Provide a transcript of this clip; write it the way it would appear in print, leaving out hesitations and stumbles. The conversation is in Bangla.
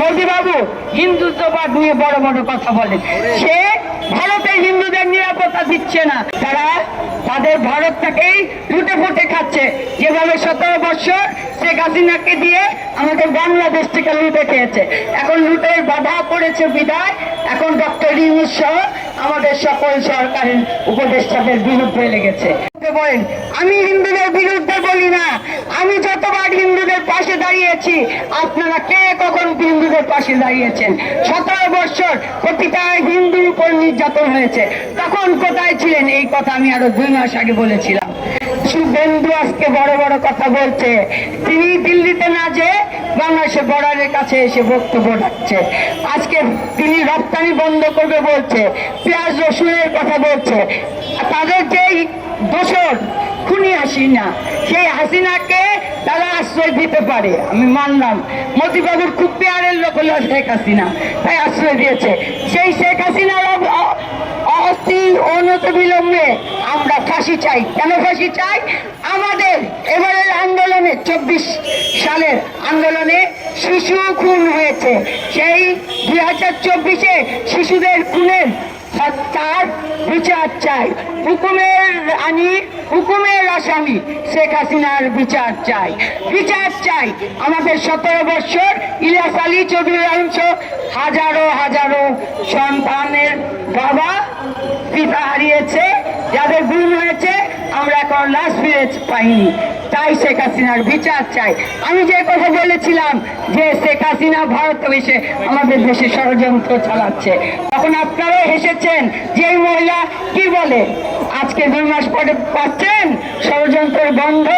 মোদি বাবু হিন্দুত্ববাদ নিয়ে বড় বড় কথা বলেন। সে ভারতের হিন্দুদের নিরাপত্তা দিচ্ছে না, তারা তাদের ভারতটাকেই লুটে ফুটে খাচ্ছে। যেভাবে 17 বছর শেখ হাসিনাকে দিয়ে আমাদের বাংলাদেশ থেকে লুটে খেয়েছে, এখন লুটের বাধা পড়েছে বিদায় এখন ডক্টর ইউনূস সহ আমাদের সকল সরকারের উপদেষ্টাদের বিরুদ্ধে লেগেছে। বলেন আমি হিন্দুদের বিরুদ্ধে বলি না, আমি যতবার হিন্দুদের পাশে দাঁড়িয়েছি, আপনারা কে কখন হিন্দুদের পাশে দাঁড়িয়েছেন? 17 বছর প্রতিটা হিন্দুর উপর নির্যাতন হয়েছে, তখন কোথায় ছিলেন? এই কথা আমি আরো 2 মাস আগে বলেছিলাম। শুভেন্দু আজকে বড় বড় কথা বলছে, তিনি দিল্লিতে না যে বাংলাদেশের বর্ডারের কাছে এসে বক্তব্য রাখছে। আজকে তিনি রপ্তানি বন্ধ করবে বলছে, পেঁয়াজ রসুনের কথা বলছে। তাদের যেই দোষর খুনি হাসিনা, সেই হাসিনাকে তারা আশ্রয় দিতে পারে, আমি মানলাম। মোদিবাবুর খুব পেয়ারের লোক হলো শেখ হাসিনা, তাই আশ্রয় দিয়েছে। সেই শেখ হাসিনার অনতিবিলম্বে আমরা ফাঁসি চাই। কেন ফাঁসি চাই? আমাদের এবারের আন্দোলনে 24 সালের আন্দোলনে শিশু খুন হয়েছে, সেই 2024-এ শিশুদের খুনের তার বিচার চাই। হুকুমের আসামি শেখ হাসিনার বিচার চাই, বিচার চাই। আমাদের 17 বছর ইলিয়াস আলী চৌধুরী হাজারো হাজারো সন্তানের বাবা পিতা হারিয়েছে, যাদের গুম হয়েছে, আমরা এখন লাশ ফিরে পাইনি, তাই শেখ হাসিনার বিচার চাই। আমি যে কথা বলেছিলাম যে শেখ হাসিনা ভারত এসে আমাদের দেশে ষড়যন্ত্র চালাচ্ছে, তখন আপনারাও হেসেছেন যে এই মহিলা কি বলে। আজকে 2 মাস পরে পাচ্ছেন ষড়যন্ত্রের বন্ধ।